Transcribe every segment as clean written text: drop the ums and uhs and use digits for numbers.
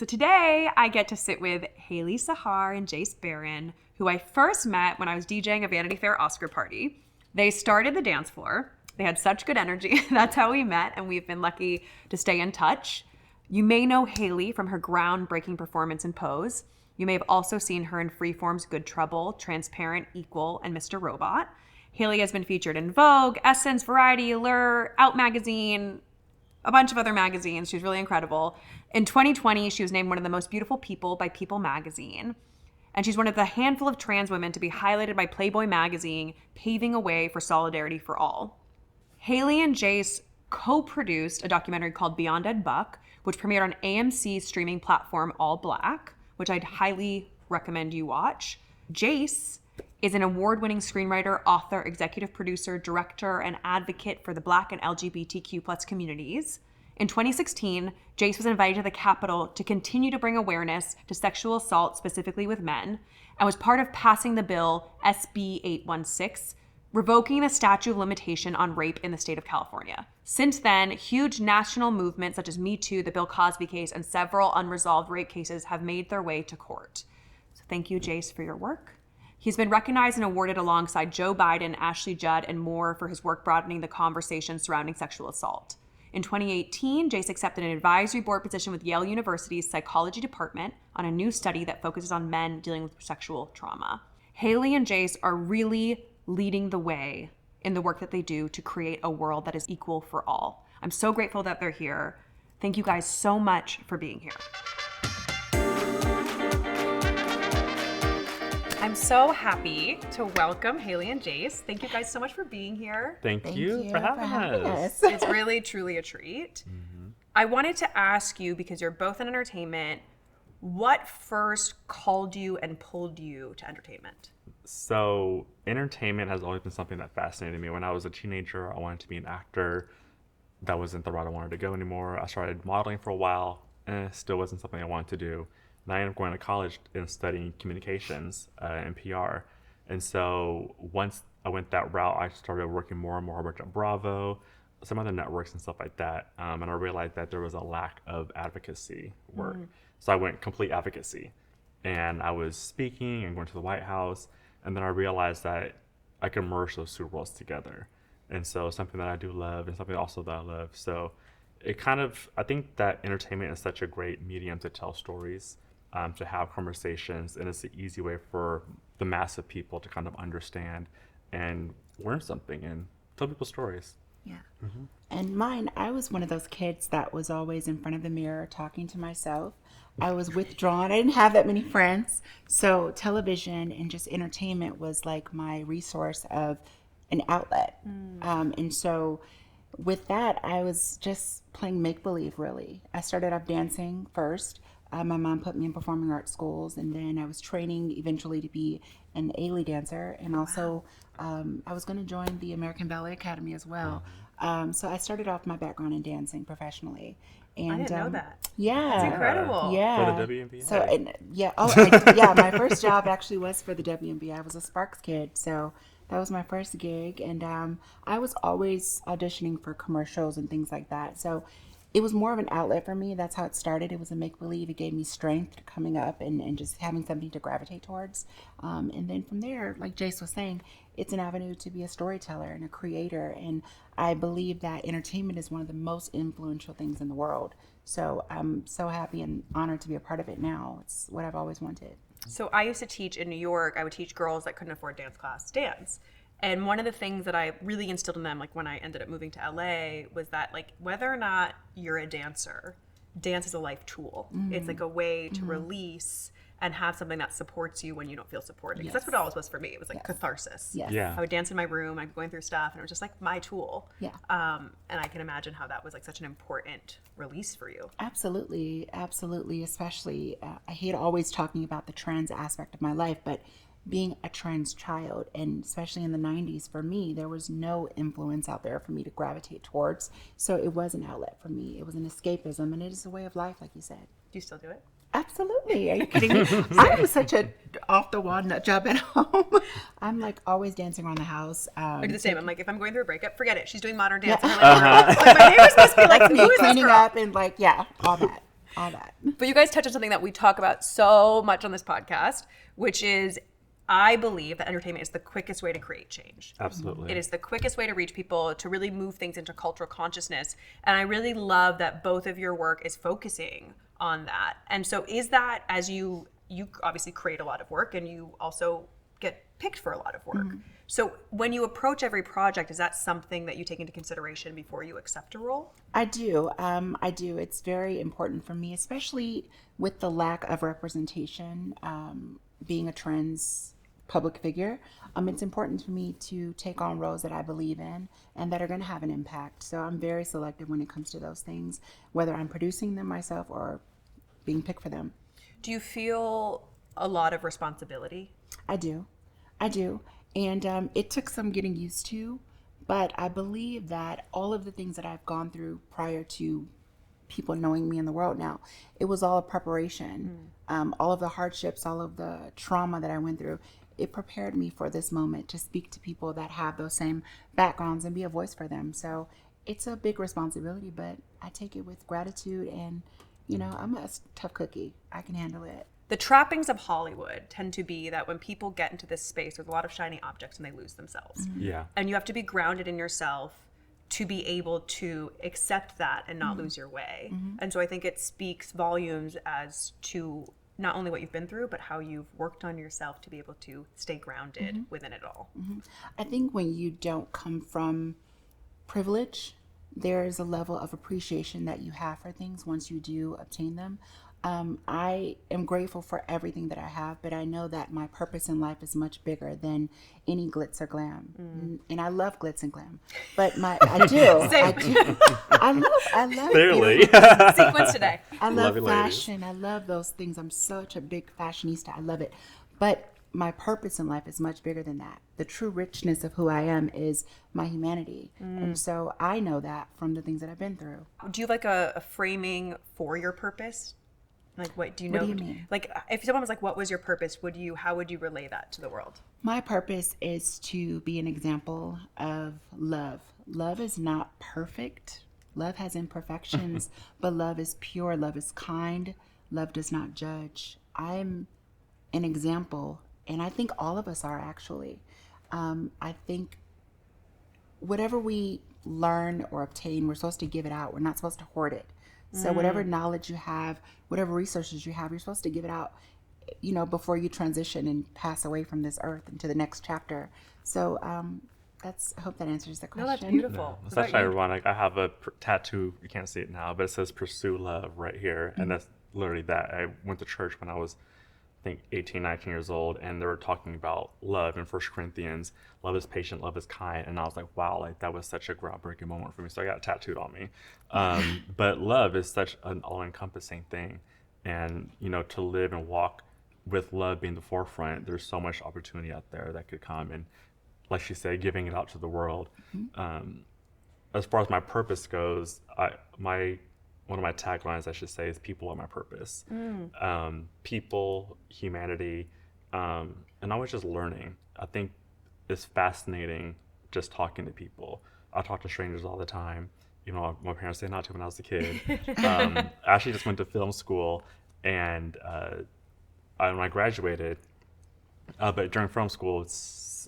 So today I get to sit with Hailie Sahar and Jayce who I first met when I was DJing a Vanity Fair Oscar party. They started the dance floor. They had such good energy. That's how we met, and we've been lucky to stay in touch. You may know Hailie from her groundbreaking performance in Pose. You may have also seen her in Freeform's Good Trouble, Transparent, Equal, and Mr. Robot. Hailie has been featured in Vogue, Essence, Variety, Allure, Out Magazine, a bunch of other magazines. She's really incredible. In 2020, she was named one of the most beautiful people by People magazine. And she's one of the handful of trans women to be highlighted by Playboy magazine, paving a way for solidarity for all. Hailie and Jayce co-produced a documentary called Beyond Dead Buck, which premiered on AMC's streaming platform All Black, which I'd highly recommend you watch. Jayce is an award-winning screenwriter, author, executive producer, director, and advocate for the Black and LGBTQ+ communities. In 2016, Jayce was invited to the Capitol to continue to bring awareness to sexual assault, specifically with men, and was part of passing the bill SB 816, revoking the statute of limitation on rape in the state of California. Since then, huge national movements such as Me Too, the Bill Cosby case, and several unresolved rape cases have made their way to court. So thank you, Jayce, for your work. He's been recognized and awarded alongside Joe Biden, Ashley Judd, and more for his work broadening the conversation surrounding sexual assault. In 2018, Jayce accepted an advisory board position with Yale University's psychology department on a new study that focuses on men dealing with sexual trauma. Hailie and Jayce are really leading the way in the work that they do to create a world that is equal for all. I'm so grateful that they're here. Thank you guys so much for being here. I'm so happy to welcome Hailie and Jayce. Thank you guys so much for being here. Thank you for having us. It's really, truly a treat. Mm-hmm. I wanted to ask you, because you're both in entertainment, what first called you and pulled you to entertainment? So entertainment has always been something that fascinated me. When I was a teenager, I wanted to be an actor. That wasn't the route I wanted to go anymore. I started modeling for a while, and it still wasn't something I wanted to do. And I ended up going to college and studying communications and PR. And so once I went that route, I started working more and more. I worked at Bravo, some other networks and stuff like that. And I realized that there was a lack of advocacy work. So I went complete advocacy. And I was speaking and going to the White House. And then I realized that I could merge those two worlds together. And so something that I do love and something also that I love. So it kind of, I think that entertainment is such a great medium to tell stories, to have conversations. And it's an easy way for the mass of people to kind of understand and learn something and tell people stories. Yeah. Mm-hmm. And mine, I was one of those kids that was always in front of the mirror talking to myself. I was withdrawn. I didn't have that many friends. So television and just entertainment was like my resource of an outlet. And so with that, I was just playing make-believe, really. I started off dancing first. My mom put me in performing arts schools, and then I was training eventually to be an Hailie dancer. And also I was going to join the American Ballet Academy as well. So I started off my background in dancing professionally. And, I didn't know that. Yeah. That's incredible. Yeah. For the WNBA. So, my first job actually was for the WNBA. I was a Sparks kid, so that was my first gig. And I was always auditioning for commercials and things like that. So it was more of an outlet for me. That's how it started. It was a make-believe. It gave me strength coming up and just having something to gravitate towards. And then from there, like Jayce was saying, it's an avenue to be a storyteller and a creator. And I believe that entertainment is one of the most influential things in the world. So I'm so happy and honored to be a part of it now. It's what I've always wanted. So I used to teach in New York. I would teach girls that couldn't afford dance class dance. And one of the things that I really instilled in them, like when I ended up moving to LA, was that like whether or not you're a dancer, dance is a life tool. Mm-hmm. It's like a way to release and have something that supports you when you don't feel supported. Because that's what it always was for me. It was like catharsis. Yes. Yeah. I would dance in my room. I'd be going through stuff, and it was just like my tool. Yeah. And I can imagine how that was like such an important release for you. Absolutely. Absolutely. Especially, I hate always talking about the trans aspect of my life, but being a trans child, and especially in the 90s, for me, there was no influence out there for me to gravitate towards. So it was an outlet for me. It was an escapism, and it is a way of life, like you said. Do you still do it? Absolutely. Are you kidding me? I'm such a off the wall nut job at home. I'm like always dancing around the house. I do the same. I'm like, if I'm going through a breakup, forget it. She's doing modern dance. Yeah. Like, my neighbor's supposed to be like, who is this cleaning girl? up and like, yeah, all that. all that. But you guys touch on something that we talk about so much on this podcast, which is I believe that entertainment is the quickest way to create change. Absolutely. It is the quickest way to reach people, to really move things into cultural consciousness. And I really love that both of your work is focusing on that. And so is that, as you obviously create a lot of work and you also get picked for a lot of work. So when you approach every project, is that something that you take into consideration before you accept a role? I do. I do. It's very important for me, especially with the lack of representation, being a trans public figure. It's important for me to take on roles that I believe in and that are going to have an impact. So I'm very selective when it comes to those things, whether I'm producing them myself or being picked for them. Do you feel a lot of responsibility? I do. And it took some getting used to, but I believe that all of the things that I've gone through prior to people knowing me in the world now, it was all a preparation. All of the hardships, all of the trauma that I went through, it prepared me for this moment to speak to people that have those same backgrounds and be a voice for them. So it's a big responsibility, but I take it with gratitude, and I'm a tough cookie. I can handle it. The trappings of Hollywood tend to be that when people get into this space, there's a lot of shiny objects and they lose themselves. Yeah. And you have to be grounded in yourself to be able to accept that and not lose your way. And so I think it speaks volumes as to not only what you've been through, but how you've worked on yourself to be able to stay grounded within it all. I think when you don't come from privilege, there's a level of appreciation that you have for things once you do obtain them. I am grateful for everything that I have, but I know that my purpose in life is much bigger than any glitz or glam. And I love glitz and glam, but I do. I love Clearly. Sequence today. I love Love you, fashion. I love those things. I'm such a big fashionista. I love it. But my purpose in life is much bigger than that. The true richness of who I am is my humanity. And so I know that from the things that I've been through. Do you have like a framing for your purpose? Like, what do you know? What do you mean? Like, if someone was like, what was your purpose? How would you relay that to the world? My purpose is to be an example of love. Love is not perfect. Love has imperfections, but love is pure. Love is kind. Love does not judge. I'm an example, and I think all of us are actually. I think whatever we learn or obtain, we're supposed to give it out. We're not supposed to hoard it. So whatever knowledge you have, whatever resources you have, you're supposed to give it out, before you transition and pass away from this earth into the next chapter. So I hope that answers the question. No, that's beautiful. It's actually ironic. I have a tattoo. You can't see it now, but it says "Pursue Love" right here, and that's literally that. I went to church when I was, I think, 18, 19 years old, and they were talking about love in 1 Corinthians. Love is patient, love is kind, and I was like, wow, like that was such a groundbreaking moment for me. So I got it tattooed on me. But love is such an all-encompassing thing, and to live and walk with love being the forefront, there's so much opportunity out there that could come, and like she said, giving it out to the world. As far as my purpose goes, one of my taglines, I should say, is "People are my purpose." People, humanity, and always just learning. I think it's fascinating just talking to people. I talk to strangers all the time. My parents say not to when I was a kid. I actually just went to film school, and when I graduated, but during film school,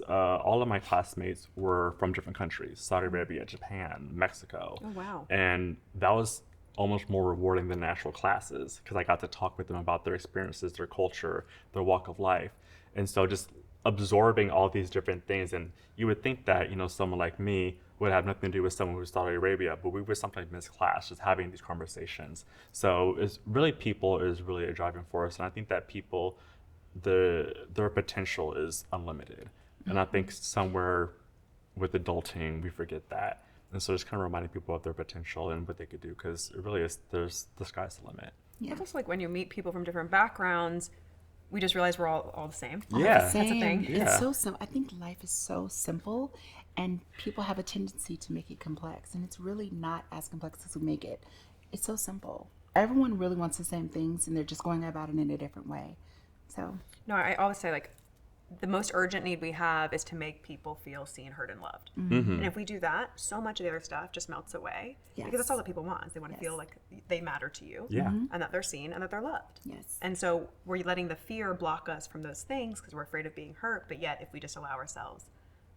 all of my classmates were from different countries: Saudi Arabia, Japan, Mexico. Oh, wow. And that was almost more rewarding than actual classes, because I got to talk with them about their experiences, their culture, their walk of life. And so just absorbing all these different things, and you would think that someone like me would have nothing to do with someone who's Saudi Arabia, but we would sometimes miss class just having these conversations. So it's really, people is really a driving force, and I think that people, their potential is unlimited. And I think somewhere with adulting we forget that. And so just kind of reminding people of their potential and what they could do, because it really is, the sky's the limit. Yeah. It's also like when you meet people from different backgrounds, we just realize we're all the same. Yeah. That's a thing. Yeah. It's so simple. I think life is so simple, and people have a tendency to make it complex, and it's really not as complex as we make it. It's so simple. Everyone really wants the same things, and they're just going about it in a different way. So No, I always say, like, the most urgent need we have is to make people feel seen, heard, and loved. Mm-hmm. And if we do that, so much of the other stuff just melts away. Yes. Because that's all that people want, is they want to Yes. feel like they matter to you. Yeah. And that they're seen and that they're loved. Yes. And so we're letting the fear block us from those things because we're afraid of being hurt. But yet, if we just allow ourselves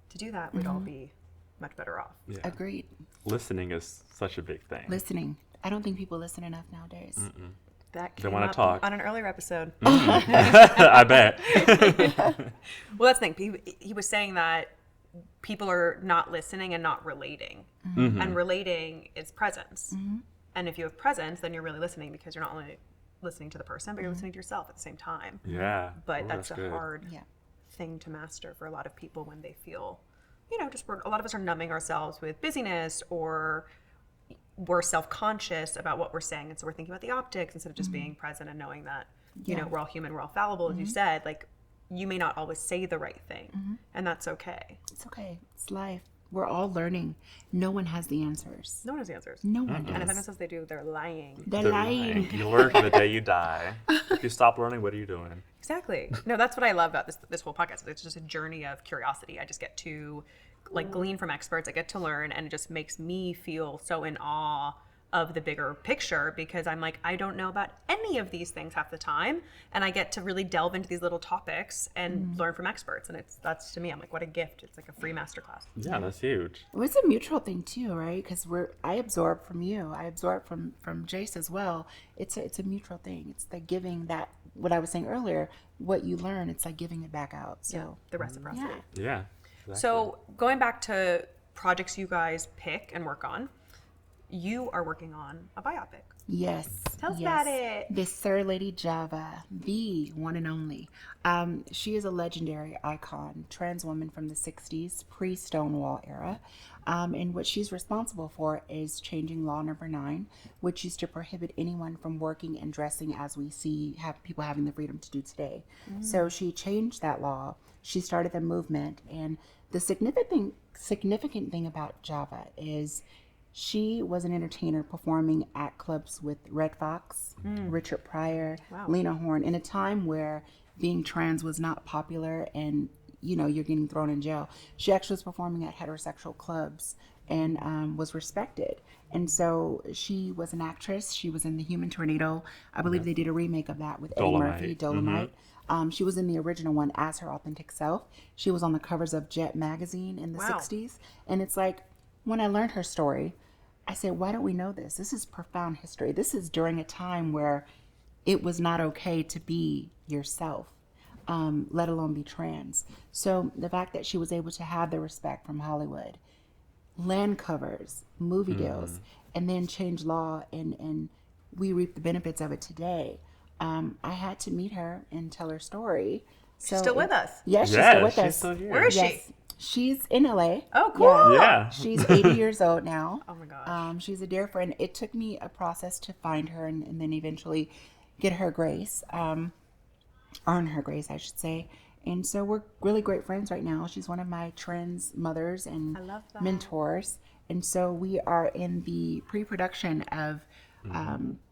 to do that, we'd all be much better off. Yeah. Agreed. Listening is such a big thing. Listening. I don't think people listen enough nowadays. That They came wanna up talk. on an earlier episode. I bet. Well, that's the thing. He was saying that people are not listening and not relating. Mm-hmm. And relating is presence. And if you have presence, then you're really listening because you're not only listening to the person, but you're listening to yourself at the same time. Yeah. But Ooh, that's a good. hard Yeah. thing to master for a lot of people when they feel, just a lot of us are numbing ourselves with busyness, or we're self-conscious about what we're saying. And so we're thinking about the optics instead of just being present and knowing that, we're all human, we're all fallible, as you said. Like, you may not always say the right thing, and that's okay. It's okay. It's life. We're all learning. No one has the answers. No one has the answers. No one And if anyone does. says they do, they're lying. They're They're lying. lying. You learn to the day you die. If you stop learning, what are you doing? Exactly. No, that's what I love about this whole podcast. It's just a journey of curiosity. I just get to glean from experts. I get to learn, and it just makes me feel so in awe of the bigger picture, because I'm like, I don't know about any of these things half the time, and I get to really delve into these little topics and learn from experts. And that's to me, I'm like, what a gift. It's like a free masterclass. Yeah, that's huge. Well, it's a mutual thing too, right? Because I absorb from you. I absorb from Jayce as well. It's a mutual thing. It's the giving, that what I was saying earlier, what you learn, it's like giving it back out. So The reciprocity. yeah. Yeah. Exactly. So going back to projects you guys pick and work on, you are working on a biopic. Yes. Tell us yes. about it. This Sir Lady Java, the one and only. She is a legendary icon, trans woman from the 60s, pre-Stonewall era. And what she's responsible for is changing Law Number 9, which used to prohibit anyone from working and dressing as we have people having the freedom to do today. So she changed that law. She started the movement. And the significant thing about Java is she was an entertainer performing at clubs with Red Fox, Richard Pryor, Lena Horne, in a time where being trans was not popular and, you're getting thrown in jail. She actually was performing at heterosexual clubs and was respected. And so she was an actress. She was in The Human Tornado. I believe they did a remake of that with Eddie Murphy, Dolomite. She was in the original one as her authentic self. She was on the covers of Jet magazine in the 60s. And it's like, when I learned her story, I said, why don't we know this? This is profound history. This is during a time where it was not okay to be yourself, let alone be trans. So the fact that she was able to have the respect from Hollywood, land covers, movie deals, and then change law, and we reap the benefits of it today. I had to meet her and tell her story. She's still with us. Yes, she's Yeah, still with she's us. still here. Where is she? Yes. She's in LA. Oh, cool. Yeah. She's 80 years old now. Oh my gosh. She's a dear friend. It took me a process to find her and then eventually get her grace, earn her grace, I should say. And so we're really great friends right now. She's one of my trans mothers and I love that. mentors. And so we are in the pre-production of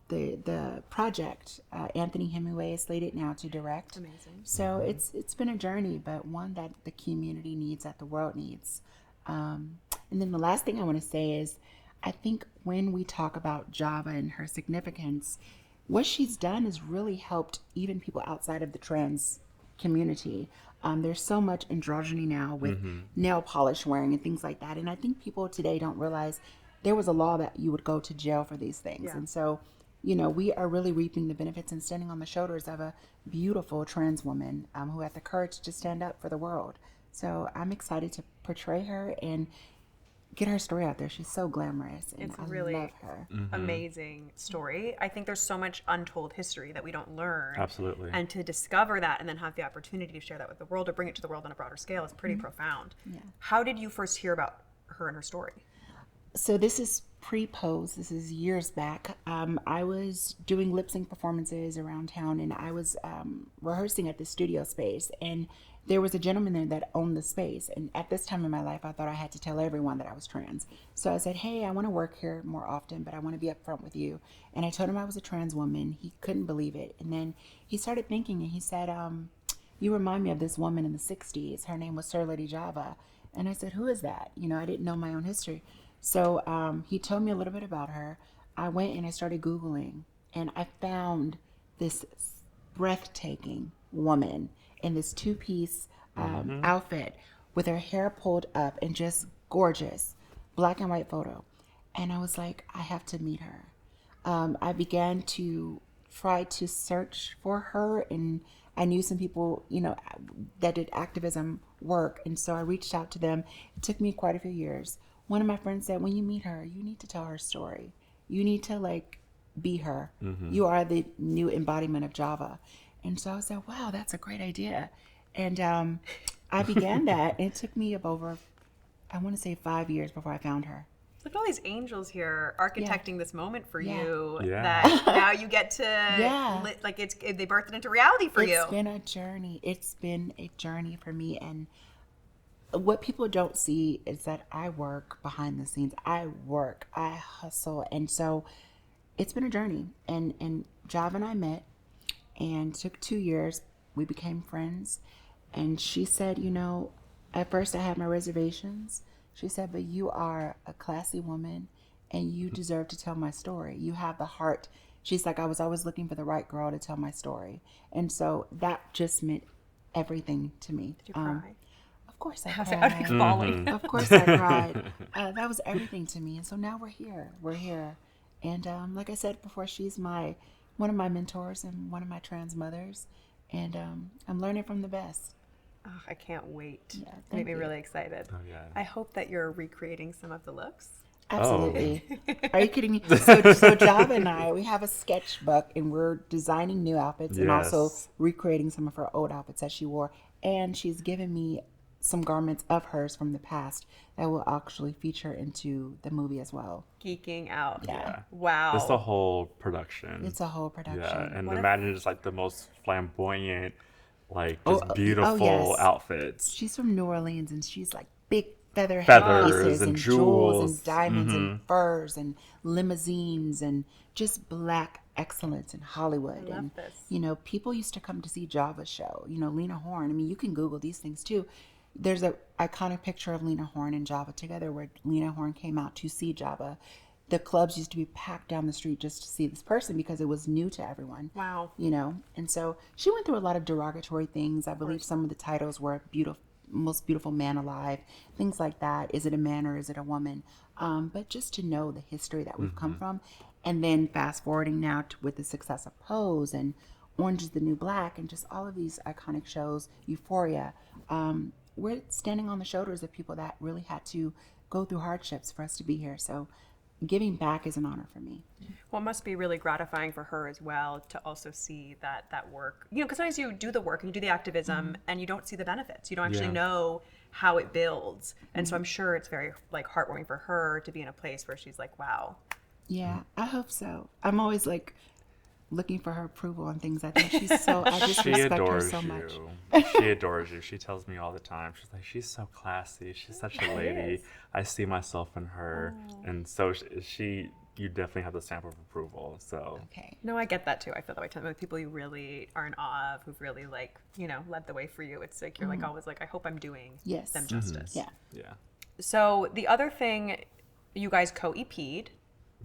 the project. Anthony Hemingway is slated now to direct. Amazing. So it's been a journey, but one that the community needs, that the world needs. And then the last thing I want to say is, I think when we talk about Java and her significance, what she's done is really helped even people outside of the trans community. There's so much androgyny now with nail polish wearing and things like that. And I think people today don't realize there was a law that you would go to jail for these things. Yeah. And so, we are really reaping the benefits and standing on the shoulders of a beautiful trans woman who had the courage to stand up for the world. So I'm excited to portray her and get her story out there. She's so glamorous, and It's I really love her. amazing story. I think there's so much untold history that we don't learn. Absolutely. And to discover that and then have the opportunity to share that with the world, or bring it to the world on a broader scale, is pretty profound. Yeah. How did you first hear about her and her story? So this is pre-pose. This is years back. I was doing lip sync performances around town, and I was rehearsing at the studio space, and there was a gentleman there that owned the space. And at this time in my life, I thought I had to tell everyone that I was trans. So I said, hey, I want to work here more often, but I want to be upfront with you. And I told him I was a trans woman. He couldn't believe it. And then he started thinking, and he said, you remind me of this woman in the 60s. Her name was Sir Lady Java. And I said, who is that? You know, I didn't know my own history. So he told me a little bit about her. I went and I started Googling, and I found this breathtaking woman in this two-piece outfit with her hair pulled up and just gorgeous, black and white photo. And I was like, I have to meet her. I began to try to search for her, and I knew some people, you know, that did activism work. And so I reached out to them. It took me quite a few years. One of my friends said, when you meet her, you need to tell her story. You need to like be her. You are the new embodiment of Java. And so I said, wow, that's a great idea. And I began that. And it took me over, I want to say 5 years before I found her. Look at all these angels here architecting this moment for you. Yeah. That now you get to like they birthed it into reality for you. It's been a journey. It's been a journey for me. And what people don't see is that I work behind the scenes. I work, I hustle. And so it's been a journey. And Java and I met, and took 2 years. We became friends. And she said, you know, at first I had my reservations. She said, but you are a classy woman and you deserve to tell my story. You have the heart. She's like, I was always looking for the right girl to tell my story. And so that just meant everything to me. Did you cry? Of course I I was cried. like, I'd be falling. Of course I cried. That was everything to me. And so now we're here. We're here. And like I said before, she's one of my mentors and one of my trans mothers. And I'm learning from the best. Oh, I can't wait. Yeah, It made me really excited. Oh, yeah. I hope that you're recreating some of the looks. Absolutely. Are you kidding me? So Java and I, we have a sketchbook, and we're designing new outfits and also recreating some of her old outfits that she wore. And she's given me some garments of hers from the past that will actually feature into the movie as well. Geeking out. Yeah. Wow. It's the whole production. It's a whole production. Yeah, and What imagine just like the most flamboyant, like just beautiful yes. outfits. She's from New Orleans, and she's like big feather Feathers headpieces and and jewels and jewels. diamonds and furs and limousines and just black excellence in Hollywood. I love And this. you know, people used to come to see Java's show. You know, Lena Horne. I mean, you can Google these things too. There's a iconic picture of Lena Horne and Java together, where Lena Horne came out to see Java. The clubs used to be packed down the street just to see this person because it was new to everyone. Wow. You know, and so she went through a lot of derogatory things. I believe some of the titles were most beautiful man alive, things like that. Is it a man or is it a woman? But just to know the history that we've come from, and then fast forwarding now with the success of Pose and Orange is the New Black and just all of these iconic shows, Euphoria, we're standing on the shoulders of people that really had to go through hardships for us to be here. So giving back is an honor for me. Well, it must be really gratifying for her as well to also see that work. You know, because sometimes you do the work and you do the activism and you don't see the benefits. You don't actually know how it builds. And so I'm sure it's very like heartwarming for her to be in a place where she's like, wow. Yeah, I hope so. I'm always like looking for her approval on things. I think she's so, I just She respect her adores so you. much. She adores you. She tells me all the time. She's like, she's so classy. She's such a lady. I see myself in her. And so you definitely have the stamp of approval. So Okay. No, I get that too. I feel that way too. With people you really are in awe of, who've really like, you know, led the way for you. It's like, you're like always like, I hope I'm doing Yes. them justice. Yeah. yeah. So the other thing, you guys co-EP'd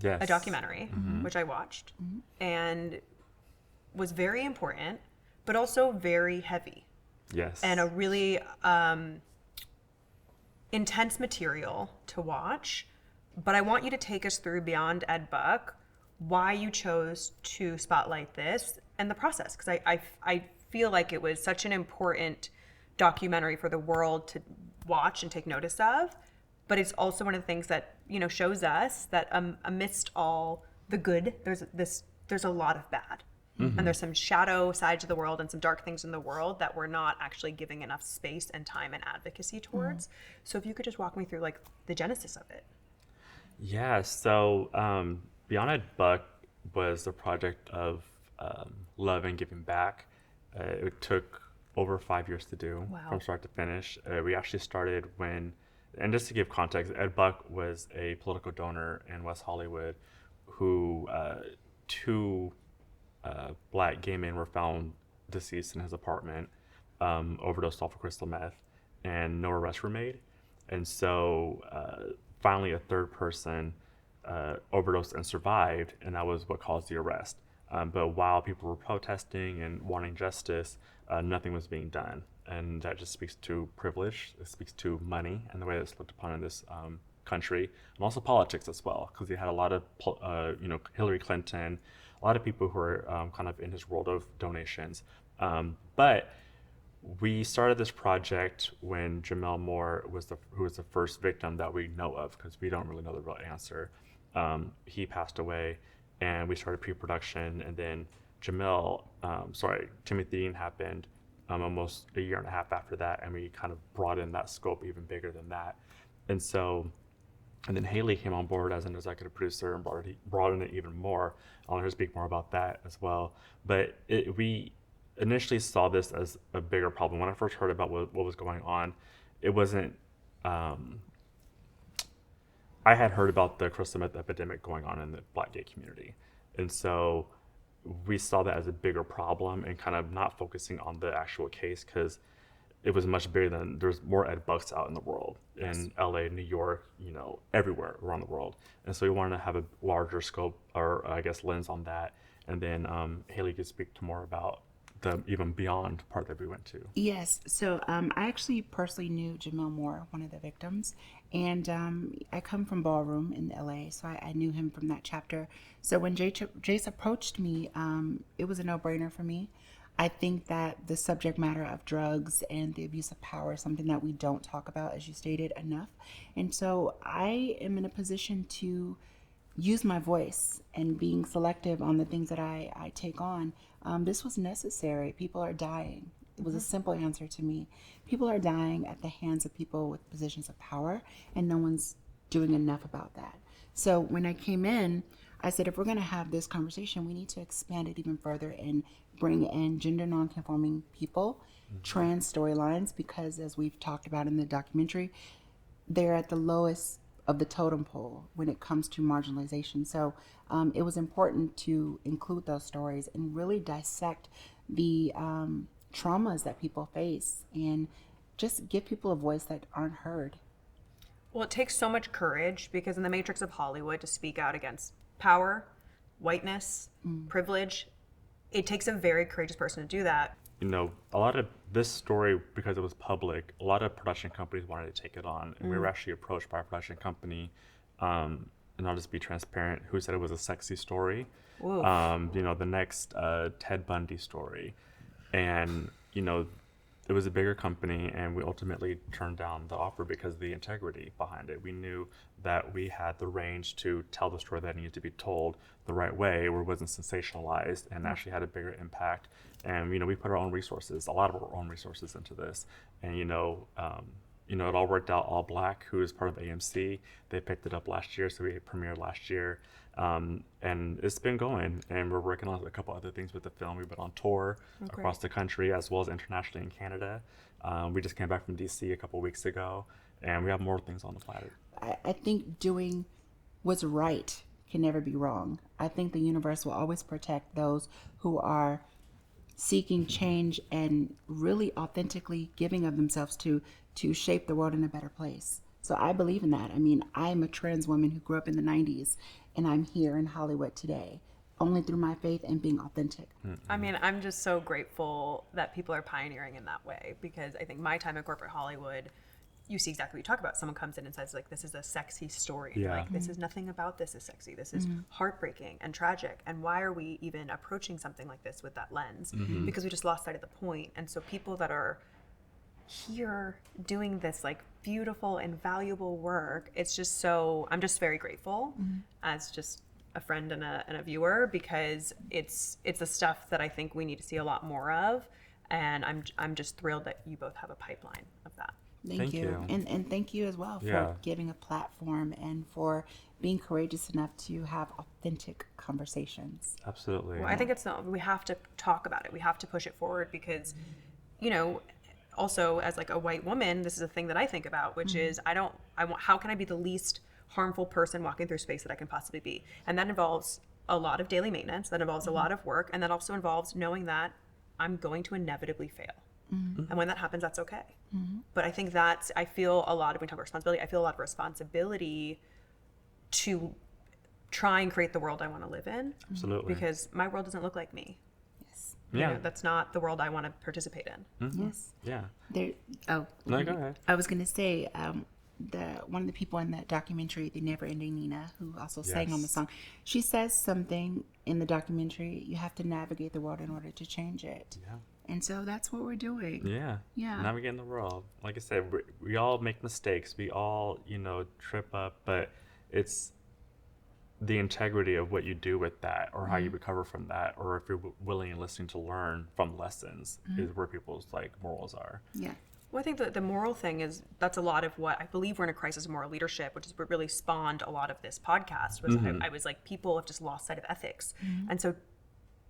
Yes. a documentary, which I watched, and was very important, but also very heavy Yes. and a really intense material to watch. But I want you to take us through beyond Ed Buck, why you chose to spotlight this and the process, because I feel like it was such an important documentary for the world to watch and take notice of. But it's also one of the things that, you know, shows us that amidst all the good, there's a lot of bad. And there's some shadow sides of the world and some dark things in the world that we're not actually giving enough space and time and advocacy towards. So if you could just walk me through like the genesis of it. Yeah, so Beyond Ed Buck was a project of love and giving back. It took over 5 years to do from start to finish. We actually started and just to give context, Ed Buck was a political donor in West Hollywood who two black gay men were found deceased in his apartment. overdosed off of crystal meth, and no arrests were made. And so finally, a third person overdosed and survived, and that was what caused the arrest. But while people were protesting and wanting justice, nothing was being done. And that just speaks to privilege. It speaks to money and the way it's looked upon in this country, and also politics as well, because you had a lot of, Hillary Clinton, a lot of people who were kind of in his world of donations. But we started this project when Jamel Moore who was the first victim that we know of, because we don't really know the real answer. He passed away, and we started pre-production, and then Timothy Dean happened almost a year and a half after that, and we kind of brought in that scope even bigger than that. And then Hailie came on board as an executive producer and brought in it even more. I'll let her speak more about that as well. But we initially saw this as a bigger problem. When I first heard about what was going on, it wasn't, I had heard about the crystal meth epidemic going on in the Black gay community. And so we saw that as a bigger problem and kind of not focusing on the actual case, because it was much bigger than, there's more ed bucks out in the world, in LA, New York, everywhere around the world. And so we wanted to have a larger scope, or I guess lens on that. And then Hailie could speak to more about the even beyond part that we went to. Yes. So I actually personally knew Jamel Moore, one of the victims, and I come from ballroom in LA, so I knew him from that chapter. So when Jayce approached me, it was a no-brainer for me. I think that the subject matter of drugs and the abuse of power is something that we don't talk about, as you stated, enough. And so I am in a position to use my voice and being selective on the things that I take on. This was necessary. People are dying. It was a simple answer to me. People are dying at the hands of people with positions of power, and no one's doing enough about that. So when I came in, I said, if we're going to have this conversation, we need to expand it even further and bring in gender nonconforming people, trans storylines, because as we've talked about in the documentary, they're at the lowest of the totem pole when it comes to marginalization. So it was important to include those stories and really dissect the traumas that people face and just give people a voice that aren't heard. Well, it takes so much courage, because in the matrix of Hollywood, to speak out against power, whiteness, privilege, it takes a very courageous person to do that. A lot of this story, because it was public, a lot of production companies wanted to take it on. And we were actually approached by a production company, and I'll just be transparent, who said it was a sexy story. The next Ted Bundy story. And, it was a bigger company, and we ultimately turned down the offer because of the integrity behind it. We knew that we had the range to tell the story that needed to be told the right way, where it wasn't sensationalized and actually had a bigger impact. And, we put our own resources, a lot of our own resources into this. And, it all worked out. All Black, who is part of AMC, they picked it up last year, so we premiered last year. And it's been going, and we're working on a couple other things with the film. We've been on tour across the country as well as internationally in Canada. We just came back from DC a couple weeks ago, and we have more things on the platter. I think doing what's right can never be wrong. I think the universe will always protect those who are seeking change and really authentically giving of themselves to shape the world in a better place. So I believe in that. I mean, I'm a trans woman who grew up in the 90s, and I'm here in Hollywood today, only through my faith and being authentic. I mean, I'm just so grateful that people are pioneering in that way, because I think my time in corporate Hollywood, you see exactly what you talk about. Someone comes in and says, like, this is a sexy story. Yeah. Like, this is nothing about this is sexy. This is heartbreaking and tragic. And why are we even approaching something like this with that lens? Because we just lost sight of the point. And so people that are here doing this like beautiful and valuable work, it's just so, I'm just very grateful as just a friend and a viewer, because it's the stuff that I think we need to see a lot more of. And I'm just thrilled that you both have a pipeline of that. Thank you. And thank you as well for giving a platform and for being courageous enough to have authentic conversations. Absolutely. Well, I think we have to talk about it. We have to push it forward, because, also as like a white woman, this is a thing that I think about, which is how can I be the least harmful person walking through space that I can possibly be? And that involves a lot of daily maintenance, that involves a lot of work, and that also involves knowing that I'm going to inevitably fail. And when that happens, that's okay. But I think I feel a lot of, when we talk about responsibility, I feel a lot of responsibility to try and create the world I want to live in. Absolutely. Because my world doesn't look like me. Yes. You Yeah. know, that's not the world I want to participate in. Yes. Yeah. Oh, No, go ahead. I was going to say, one of the people in that documentary, the Never Ending Nina, who also sang on the Yes. song, she says something in the documentary, you have to navigate the world in order to change it. Yeah. And so that's what we're doing. Yeah. Yeah. Navigating the world. Like I said, we all make mistakes. We all, trip up, but it's the integrity of what you do with that, or how you recover from that, or if you're willing and listening to learn from lessons is where people's morals are. Yeah. Well, I think that the moral thing is, that's a lot of what I believe we're in a crisis of moral leadership, which is what really spawned a lot of this podcast. Was I was like, people have just lost sight of ethics. And so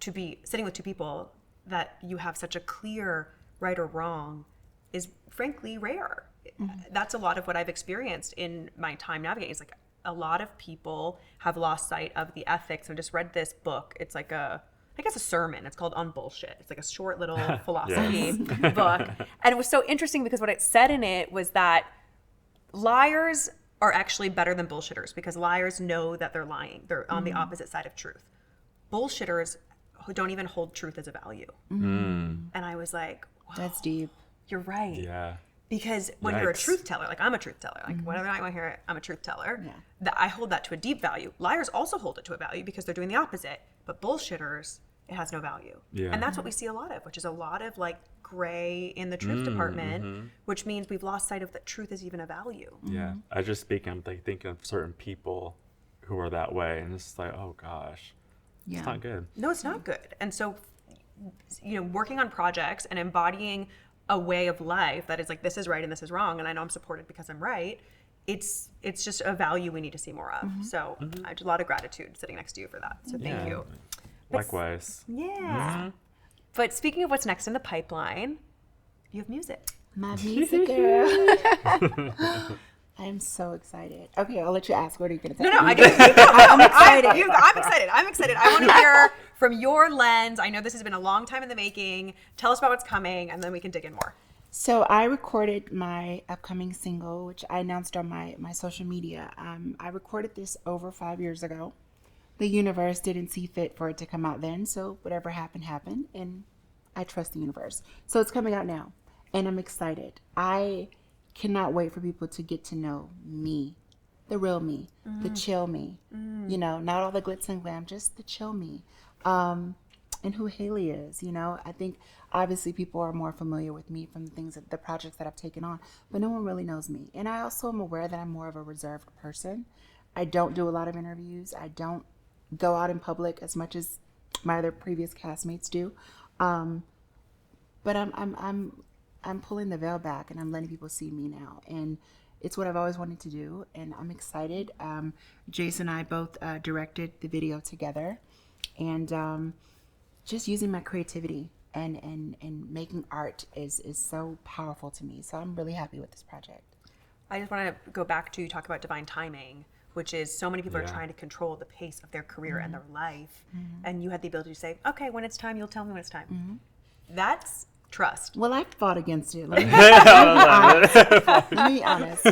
to be sitting with two people that you have such a clear right or wrong is frankly rare. That's a lot of what I've experienced in my time navigating. It's like a lot of people have lost sight of the ethics. I just read this book. It's like I guess a sermon. It's called On Bullshit. It's like a short little philosophy book. And it was so interesting because what it said in it was that liars are actually better than bullshitters, because liars know that they're lying. They're on the opposite side of truth. Bullshitters who don't even hold truth as a value. And I was like, wow, That's deep. you're right. Yeah. Because when you're a Yikes. truth teller, like I'm a truth teller, like whenever I want to hear it, I'm a truth teller. Yeah. That I hold that to a deep value. Liars also hold it to a value because they're doing the opposite. But bullshitters, it has no value. Yeah. And that's what we see a lot of, which is a lot of like gray in the truth department, which means we've lost sight of that truth is even a value. Yeah. I just speaking, I'm thinking of certain people who are that way, and it's just like, oh gosh, Yeah. it's not good. No, it's not good. And so, working on projects and embodying a way of life that is like, this is right and this is wrong, and I know I'm supported because I'm right, it's just a value we need to see more of. So I have a lot of gratitude sitting next to you for that. So thank you. Likewise. Yeah. But speaking of what's next in the pipeline, you have music. My music girl. I'm so excited. Okay, I'll let you ask. What are you going to say? No, I'm excited. I'm excited. I want to hear from your lens. I know this has been a long time in the making. Tell us about what's coming, and then we can dig in more. So I recorded my upcoming single, which I announced on my social media. I recorded this over 5 years ago. The universe didn't see fit for it to come out then, so whatever happened, happened, and I trust the universe. So it's coming out now, and I'm excited. I cannot wait for people to get to know me, the real me, the chill me, not all the glitz and glam, just the chill me, and who Hailie is. I think obviously people are more familiar with me from the projects that I've taken on, but no one really knows me. And I also am aware that I'm more of a reserved person. I don't do a lot of interviews. I don't go out in public as much as my other previous castmates do. But I'm pulling the veil back and I'm letting people see me now. And it's what I've always wanted to do. And I'm excited. Jayce and I both directed the video together. And just using my creativity and making art is so powerful to me. So I'm really happy with this project. I just want to go back to talk about divine timing, which is so many people are Yeah. trying to control the pace of their career and their life. And you had the ability to say, okay, when it's time, you'll tell me when it's time. That's trust. Well, I fought against it. Let me be honest.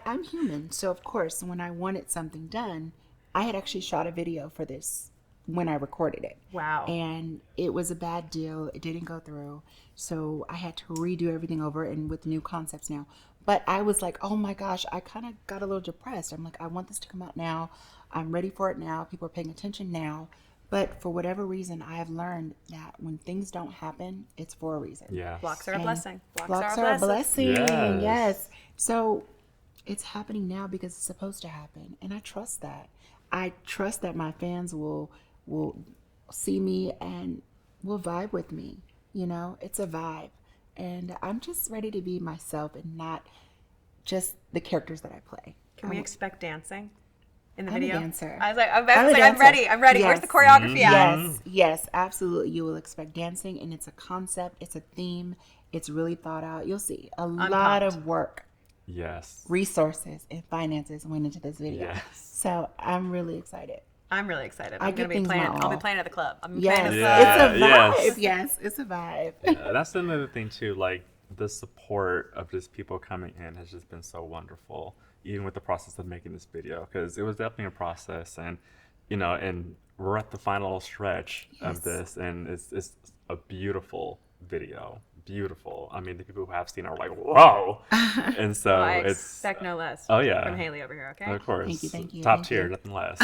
I'm human. So, of course, when I wanted something done, I had actually shot a video for this when I recorded it. Wow. And it was a bad deal. It didn't go through. So I had to redo everything over and with new concepts now. But I was like, oh my gosh, I kind of got a little depressed. I'm like, I want this to come out now. I'm ready for it now. People are paying attention now. But for whatever reason, I have learned that when things don't happen, it's for a reason. Yeah. Blocks are a And blessing. Blocks are a blessing. Yes. Yes. So it's happening now because it's supposed to happen. And I trust that. I trust that my fans will see me and will vibe with me. It's a vibe. And I'm just ready to be myself and not just the characters that I play. Can we expect dancing in the I'm a video? dancer. I was like, I'm I'm a dancer. ready. Where's the choreography at? Yes, absolutely. You will expect dancing, and it's a concept, it's a theme, it's really thought out. You'll see a lot of work, Yes. resources, and finances went into this video. Yes. So I'm really excited. I'm really excited. I I'm going give to be things playing. my I'll be all. playing at the club. I'm Yes, playing at the it's club. a vibe. Yes. Yes, it's a vibe. That's another thing too. Like the support of just people coming in has just been so wonderful, even with the process of making this video, because it was definitely a process, and and we're at the final stretch Yes. of this, and it's a beautiful video. Beautiful. I mean, the people who have seen it are like, whoa. And so Well, I it's expect no less Oh, yeah. from Hailie over here, okay? of course Thank you, top thank tier, you. nothing less.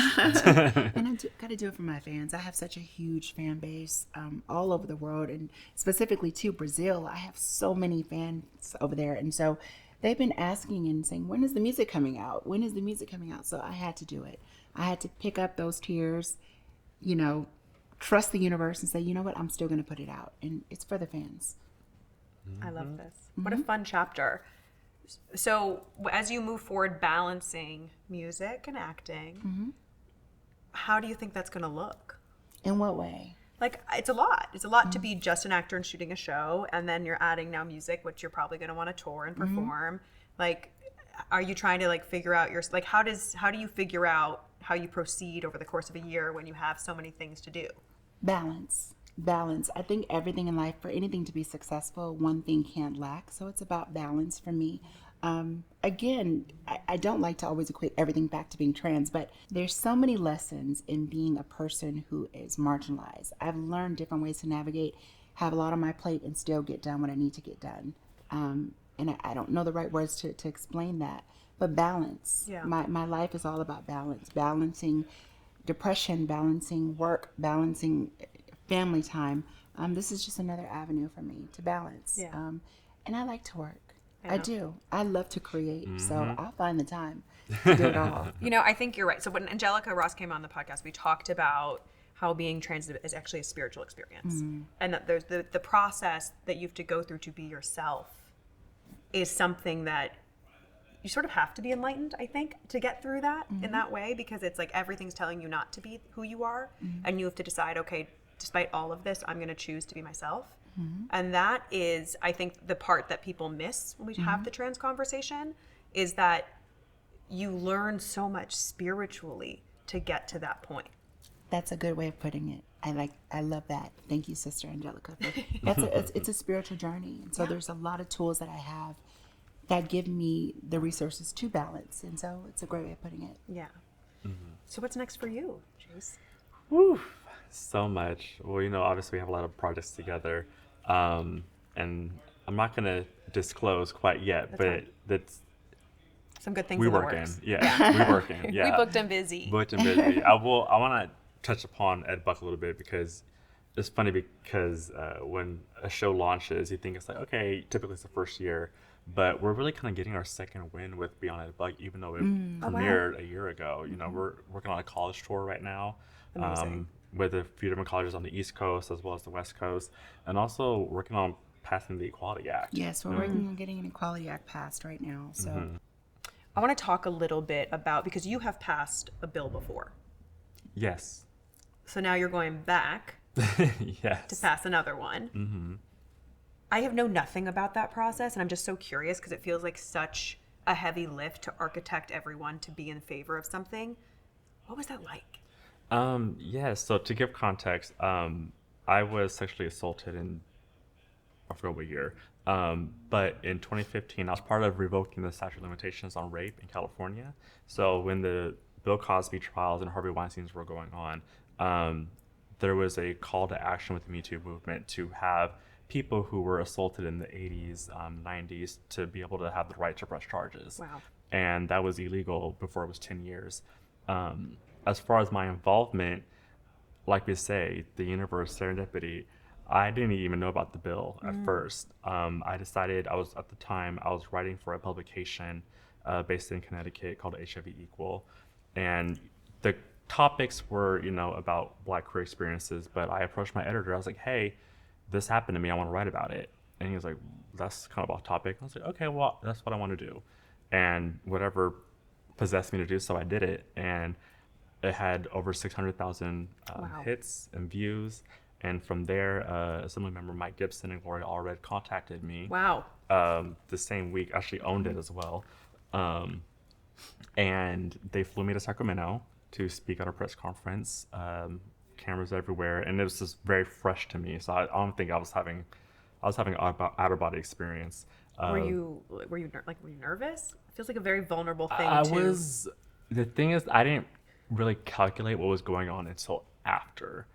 And got to do it for my fans. I have such a huge fan base all over the world, and specifically to Brazil. I have so many fans over there, and so they've been asking and saying, "When is the music coming out? When is the music coming out?" So I had to do it. I had to pick up those tears, trust the universe, and say, "You know what? I'm still going to put it out, and it's for the fans." I love this. What a fun chapter. So as you move forward balancing music and acting, how do you think that's going to look? In what way? Like, it's a lot. It's a lot to be just an actor and shooting a show, and then you're adding now music, which you're probably going to want to tour and perform. Like, are you trying to like figure out how do you figure out how you proceed over the course of a year when you have so many things to do? Balance. I think everything in life, for anything to be successful, one thing can't lack. So it's about balance for me. Again, I don't like to always equate everything back to being trans, but there's so many lessons in being a person who is marginalized. I've learned different ways to navigate, have a lot on my plate, and still get done what I need to get done. And I don't know the right words to explain that, but balance. Yeah. My life is all about balance, balancing depression, balancing work, balancing family time. This is just another avenue for me to balance. Yeah. And I like to work. I I know. do. I love to create. So I'll find the time to do it all. I think you're right. So when Angelica Ross came on the podcast, we talked about how being trans is actually a spiritual experience. And that there's the process that you have to go through to be yourself is something that you sort of have to be enlightened, I think, to get through that in that way, because it's like everything's telling you not to be who you are. And you have to decide, okay, despite all of this, I'm going to choose to be myself. And that is, I think, the part that people miss when we have the trans conversation is that you learn so much spiritually to get to that point. That's a good way of putting it. I love that. Thank you, Sister Angelica. It's a spiritual journey. And so there's a lot of tools that I have that give me the resources to balance. And so it's a great way of putting it. Yeah. So what's next for you, Jayce? Woo, so much. Well, obviously we have a lot of projects together, and I'm not gonna disclose quite yet, but that's Some good things we in the working. works. Yeah, we working. Yeah, We booked and busy. booked and busy. I want to touch upon Ed Buck a little bit because it's funny because when a show launches, you think it's like, okay, typically it's the first year, but we're really kind of getting our second win with Beyond Ed Buck, even though it premiered a year ago. We're working on a college tour right now. Amazing. With a few different colleges on the East Coast as well as the West Coast, and also working on passing the Equality Act. Yes, we're working on getting an Equality Act passed right now. So I want to talk a little bit about, because you have passed a bill before. Yes. So now you're going back Yes. to pass another one. I have known nothing about that process, and I'm just so curious because it feels like such a heavy lift to architect everyone to be in favor of something. What was that like? Yes. So to give context, I was sexually assaulted in, I forgot what year, but in 2015, I was part of revoking the statute of limitations on rape in California. So when the Bill Cosby trials and Harvey Weinstein's were going on, there was a call to action with the Me Too movement to have people who were assaulted in the 80s, 90s to be able to have the right to press charges. Wow. And that was illegal before it was 10 years. As far as my involvement, like we say, the universe, serendipity, I didn't even know about the bill at first. I decided I was writing for a publication based in Connecticut called HIV Equal. And the topics were, about Black queer experiences, but I approached my editor. I was like, hey, this happened to me. I want to write about it. And he was like, that's kind of off topic. I was like, okay, well, that's what I want to do. And whatever possessed me to do so, I did it. And it had over 600,000 Wow. hits and views. And from there, Assembly member Mike Gibson and Gloria Allred contacted me. Wow. The same week, actually owned it as well. And they flew me to Sacramento to speak at a press conference. Cameras everywhere, and it was just very fresh to me. So I don't think I was having an out of body experience. Were you nervous? It feels like a very vulnerable thing. The thing is, I didn't really calculate what was going on until after.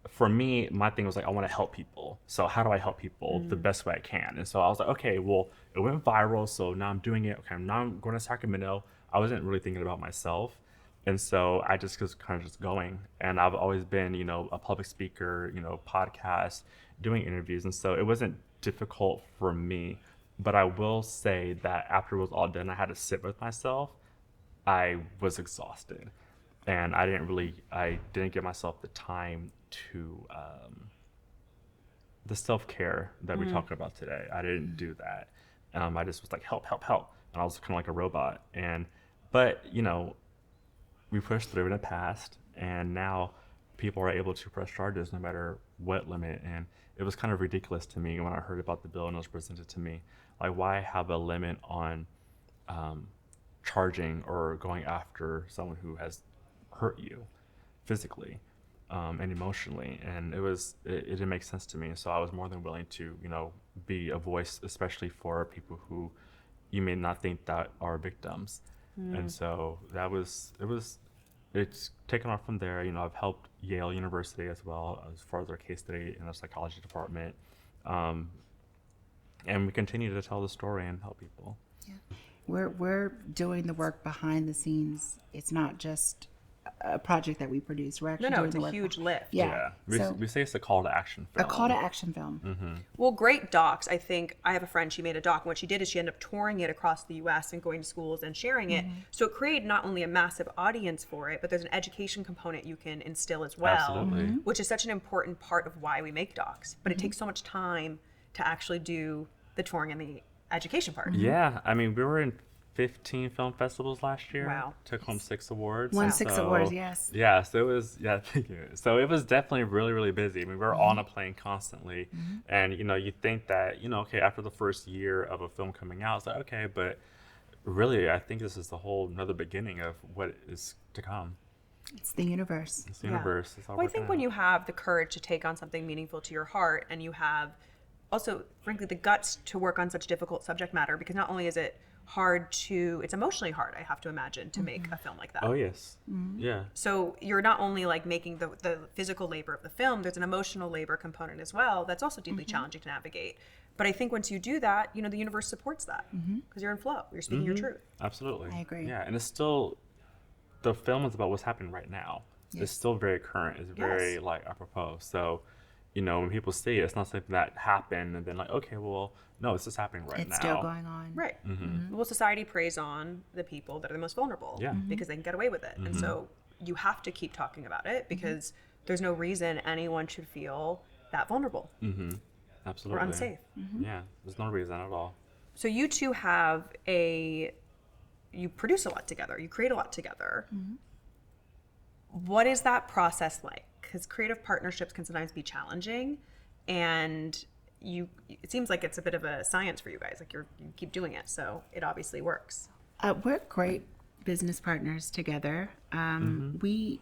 For me, my thing was like, I want to help people. So how do I help people the best way I can? And so I was like, okay, well, it went viral, so now I'm doing it. Okay, now I'm going to Sacramento. I wasn't really thinking about myself. And so I just was kind of just going. And I've always been, a public speaker, podcast, doing interviews. And so it wasn't difficult for me. But I will say that after it was all done, I had to sit with myself. I was exhausted. And I didn't give myself the time to, the self-care that we're talking about today. I didn't do that. I just was like, help. And I was kind of like a robot. But we pushed through and it passed, and now people are able to press charges no matter what limit. And it was kind of ridiculous to me when I heard about the bill and it was presented to me. Like, why have a limit on charging or going after someone who has hurt you physically and emotionally? And it didn't make sense to me. So I was more than willing to, be a voice, especially for people who you may not think that are victims. And so it's taken off from there. I've helped Yale University as well as far as their case study in the psychology department. And we continue to tell the story and help people. Yeah. We're doing the work behind the scenes. It's not just a project that we produce. We're actually doing it's the a work. huge lift. Yeah. We say it's a call to action film. A call to action film. Mm-hmm. Well, great docs. I think I have a friend, she made a doc, and what she did is she ended up touring it across the US and going to schools and sharing it. So it created not only a massive audience for it, but there's an education component you can instill as well. Absolutely. Which is such an important part of why we make docs. But it takes so much time to actually do the touring and the education part. Yeah, I mean, we were in 15 film festivals last year. Wow. Took home 6 awards. Won 6 awards, yes. Yeah, so it was, thank you. So it was definitely really, really busy. I mean, we were on a plane constantly. And, you think that, okay, after the first year of a film coming out, it's like, okay, but really, I think this is the whole another beginning of what is to come. It's the universe. It's the universe. It's all Well, I working think when out. you have the courage to take on something meaningful to your heart, and you have also, frankly, the guts to work on such difficult subject matter, because not only is it it's emotionally hard, I have to imagine, to make a film like that. Oh, yes. Yeah. So you're not only like making the physical labor of the film, there's an emotional labor component as well that's also deeply challenging to navigate. But I think once you do that, the universe supports that because you're in flow. You're speaking your truth. Absolutely. I agree. Yeah, and it's still, the film is about what's happening right now. Yes. It's still very current. It's very apropos. So, when people see it, it's not something that happened and then like, okay, well, no, this is happening right now. It's still going on. Right. Well, society preys on the people that are the most vulnerable because they can get away with it. And so you have to keep talking about it because there's no reason anyone should feel that vulnerable Absolutely. or unsafe. Yeah, there's no reason at all. So you two you produce a lot together. You create a lot together. What is that process like? Because creative partnerships can sometimes be challenging, and it seems like it's a bit of a science for you guys. Like you keep doing it, so it obviously works. We're great business partners together. We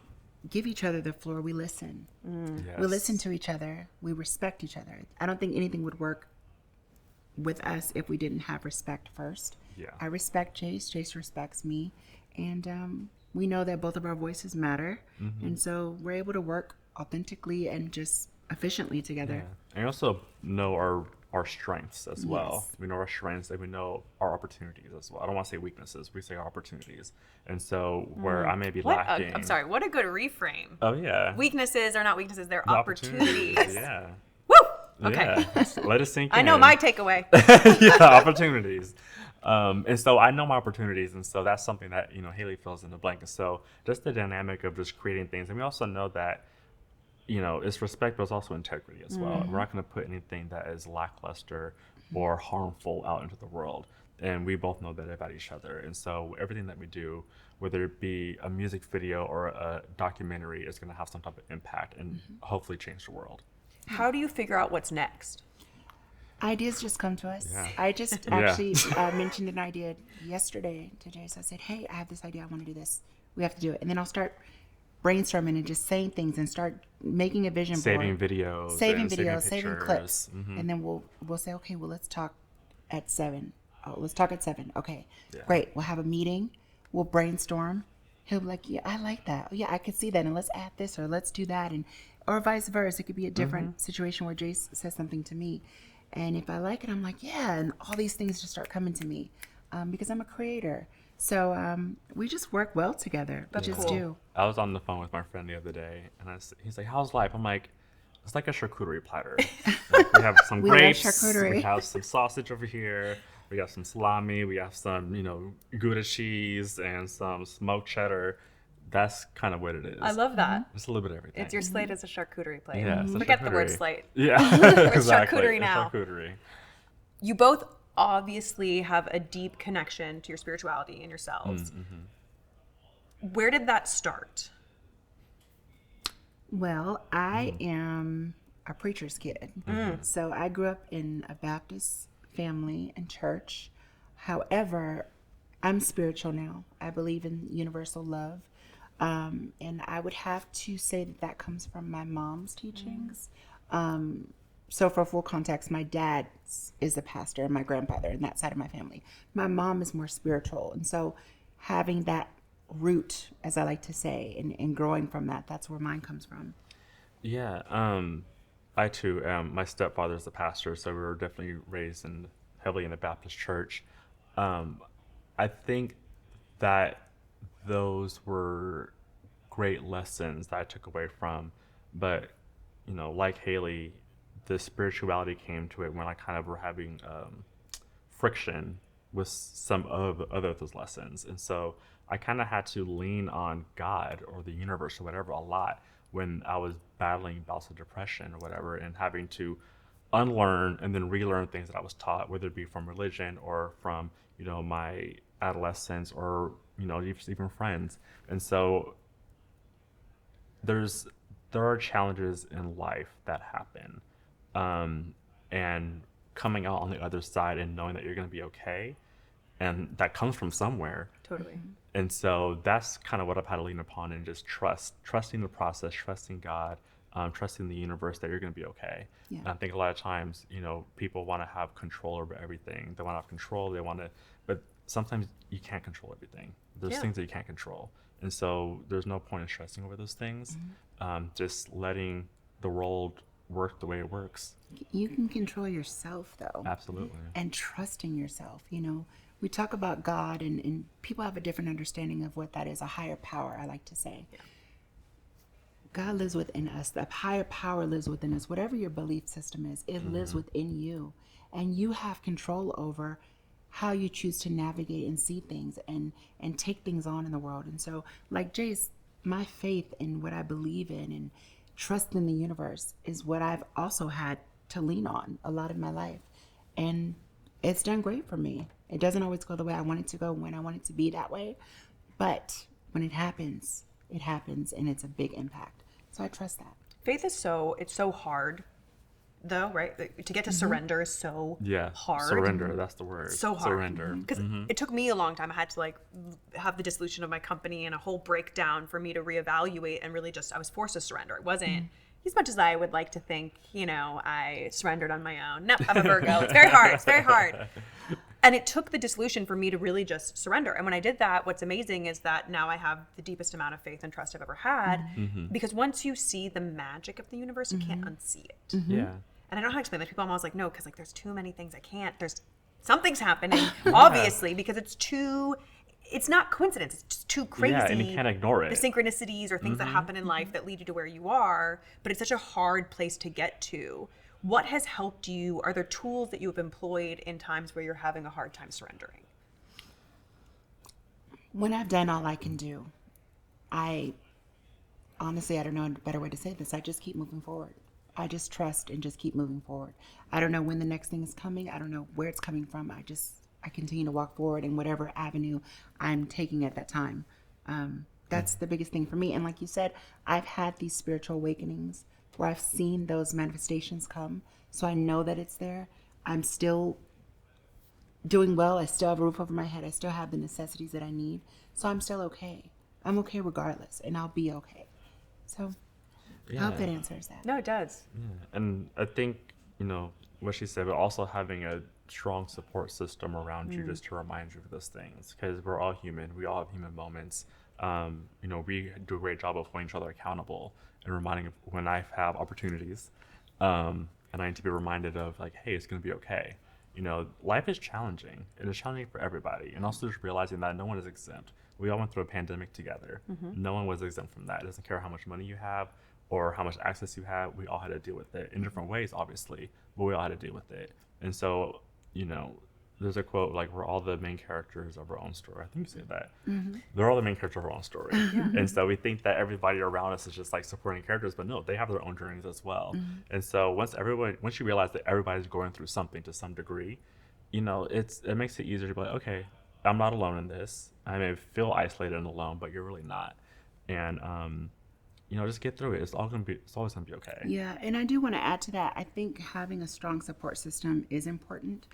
give each other the floor. We listen. Yes. We listen to each other. We respect each other. I don't think anything would work with us if we didn't have respect first. Yeah. I respect Jayce. Jayce respects me. And we know that both of our voices matter. And so we're able to work authentically and just efficiently together. Yeah. And we also know our strengths as well. Yes. We know our strengths and we know our opportunities as well. I don't want to say weaknesses. We say opportunities. And so where I may be lacking. I'm sorry. What a good reframe. Oh, yeah. Weaknesses are not weaknesses. They're The opportunities. Yeah. Woo! Okay. Yeah. Let it sink in. I know my takeaway. Yeah, opportunities. And so I know my opportunities, and so that's something that Hailie fills in the blank. And so just the dynamic of just creating things, and we also know that it's respect, but it's also integrity as well. We're not going to put anything that is lackluster or harmful out into the world, and we both know that about each other. And so everything that we do, whether it be a music video or a documentary, is going to have some type of impact and hopefully change the world. How do you figure out what's next? Ideas just come to us. Yeah. I just actually mentioned an idea yesterday to Jayce. I said, hey, I have this idea. I want to do this. We have to do it. And then I'll start brainstorming and just saying things and start making a vision Saving board. videos. Saving and videos, saving pictures. clips. Mhm. And then we'll say, okay, well, let's talk at 7. Oh, let's talk at 7. Okay, Yeah. great. We'll have a meeting. We'll brainstorm. He'll be like, yeah, I like that. Oh, yeah, I could see that. And let's add this or let's do that. And or vice versa. It could be a different situation where Jayce says something to me. And if I like it, I'm like, yeah. And all these things just start coming to me because I'm a creator. So we just work well together. That's we just cool. do. I was on the phone with my friend the other day, and he's like, "How's life?" I'm like, "It's like a charcuterie platter. Like, we have some We love grapes, charcuterie. we have some sausage over here, we got some salami, we have some, Gouda cheese and some smoked cheddar." That's kind of what it is. I love that. It's a little bit of everything. It's your slate as a charcuterie plate. Yeah, it's a Forget the word charcuterie. slate. Yeah, exactly. charcuterie It's now. Charcuterie. You both obviously have a deep connection to your spirituality and yourselves. Where did that start? Well, I am a preacher's kid. So I grew up in a Baptist family and church. However, I'm spiritual now. I believe in universal love. And I would have to say that comes from my mom's teachings. So for full context, my dad is a pastor and my grandfather and that side of my family. My mom is more spiritual. And so having that root, as I like to say, and growing from that, that's where mine comes from. Yeah, I too am. My stepfather's a pastor, so we were definitely raised heavily in a Baptist church. I think that those were great lessons that I took away from, but like Hailie, the spirituality came to it when I kind of were having friction with some of those lessons, and so I kind of had to lean on God or the universe or whatever a lot when I was battling bouts of depression or whatever, and having to unlearn and then relearn things that I was taught, whether it be from religion or from my adolescence or even friends. And so there are challenges in life that happen, and coming out on the other side and knowing that you're going to be okay, and that comes from somewhere. Totally. And so that's kind of what I've had to lean upon, and just trusting the process, trusting God, trusting the universe that you're going to be okay. Yeah. And I think a lot of times, people want to have control over everything. They want to have control. But sometimes you can't control everything. There's things that you can't control. And so there's no point in stressing over those things. Just letting the world work the way it works. You can control yourself, though. Absolutely. And trusting yourself. We talk about God, and people have a different understanding of what that is, a higher power, I like to say. Yeah. God lives within us. The higher power lives within us. Whatever your belief system is, it lives within you. And you have control over how you choose to navigate and see things and take things on in the world. And so, like Jayce, my faith in what I believe in and trust in the universe is what I've also had to lean on a lot of my life. And it's done great for me. It doesn't always go the way I want it to go when I want it to be that way. But when it happens, and it's a big impact. So I trust that. Faith is it's so hard, though, right? To get to surrender is so hard. Surrender, that's the word. So hard. Surrender. Because it took me a long time. I had to have the dissolution of my company and a whole breakdown for me to reevaluate and really I was forced to surrender. It wasn't as much as I would like to think, I surrendered on my own. No, I'm a Virgo. It's very hard. It's very hard. And it took the dissolution for me to really just surrender. And when I did that, what's amazing is that now I have the deepest amount of faith and trust I've ever had. Because once you see the magic of the universe, you can't unsee it. Yeah. And I don't know how to explain that to people. I'm always like, no, because there's too many things I can't. Something's happening, obviously, because it's not coincidence. It's just too crazy. Yeah, and you can't ignore it. The synchronicities or things that happen in life that lead you to where you are, but it's such a hard place to get to. What has helped you? Are there tools that you have employed in times where you're having a hard time surrendering? When I've done all I can do, honestly, I don't know a better way to say this. I just keep moving forward. I just trust and just keep moving forward. I don't know when the next thing is coming. I don't know where it's coming from. I continue to walk forward in whatever avenue I'm taking at that time. That's the biggest thing for me. And like you said, I've had these spiritual awakenings where I've seen those manifestations come. So I know that it's there. I'm still doing well. I still have a roof over my head. I still have the necessities that I need. So I'm still okay. I'm okay regardless, and I'll be okay. So I hope that answers that. No, it does. Yeah. And I think, what she said, but also having a strong support system around you just to remind you of those things, because we're all human. We all have human moments. We do a great job of holding each other accountable and reminding when I have opportunities, and I need to be reminded of like, hey, it's going to be okay. Life is challenging. It is challenging for everybody. And also just realizing that no one is exempt. We all went through a pandemic together. No one was exempt from that. It doesn't care how much money you have or how much access you have. We all had to deal with it in different ways, obviously, but we all had to deal with it. And so, there's a quote like, we're all the main characters of our own story. I think you say that. They're all the main characters of our own story. And so we think that everybody around us is just like supporting characters, but no, they have their own journeys as well. And so once you realize that everybody's going through something to some degree, it makes it easier to be like, okay, I'm not alone in this. I may feel isolated and alone, but you're really not. And just get through it. It's always gonna be okay. Yeah, and I do want to add to that. I think having a strong support system is important.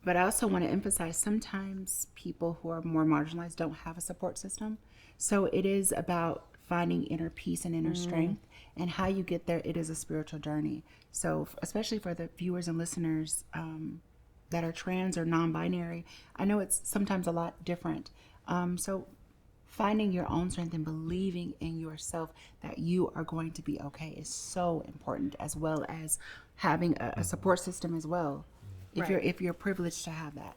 But I also want to emphasize sometimes people who are more marginalized don't have a support system. So it is about finding inner peace and inner strength. And how you get there, it is a spiritual journey. So especially for the viewers and listeners that are trans or non-binary, I know it's sometimes a lot different. So finding your own strength and believing in yourself that you are going to be okay is so important, as well as having a support system as well. If you're privileged to have that.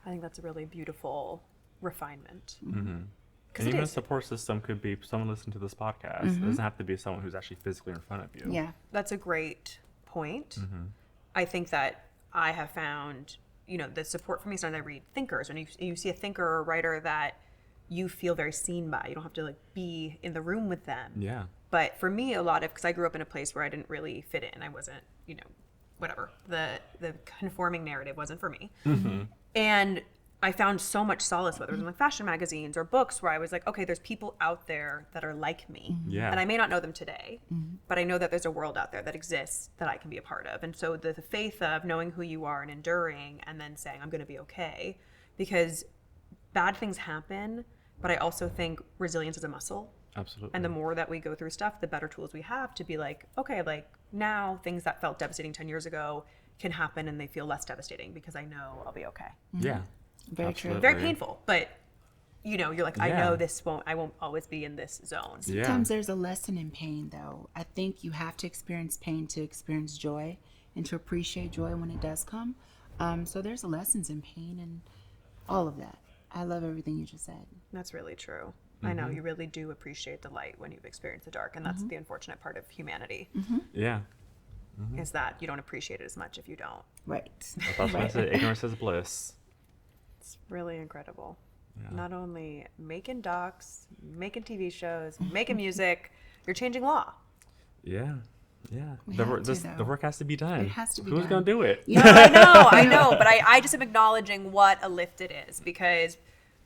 I think that's a really beautiful refinement. And even a support system could be someone listening to this podcast. It doesn't have to be someone who's actually physically in front of you. Yeah. That's a great point. I think that I have found, the support for me is when I read thinkers. When you see a thinker or a writer that you feel very seen by, you don't have to be in the room with them. Yeah. But for me, because I grew up in a place where I didn't really fit in. I wasn't, whatever, the conforming narrative wasn't for me. And I found so much solace, whether it was in like fashion magazines or books, where I was like, okay, there's people out there that are like me. Yeah. And I may not know them today, but I know that there's a world out there that exists that I can be a part of. And so the faith of knowing who you are and enduring, and then saying, I'm going to be okay, because bad things happen, but I also think resilience is a muscle. Absolutely. And the more that we go through stuff, the better tools we have to be like, okay, like now things that felt devastating 10 years ago can happen and they feel less devastating because I know I'll be okay. Yeah. Very true. Very painful, but you're like, I know I won't always be in this zone. Sometimes there's a lesson in pain, though. I think you have to experience pain to experience joy and to appreciate joy when it does come. So there's lessons in pain and all of that. I love everything you just said. That's really true. I know you really do appreciate the light when you've experienced the dark, and that's the unfortunate part of humanity. Yeah. Is that you don't appreciate it as much if you don't. Right. That's why I say ignorance is bliss. It's really incredible. Yeah. Not only making docs, making TV shows, making music, you're changing law. Yeah. Yeah. The work has to be done. It has to be Who's done. going to do it? Yeah, I know. But I just am acknowledging what a lift it is, because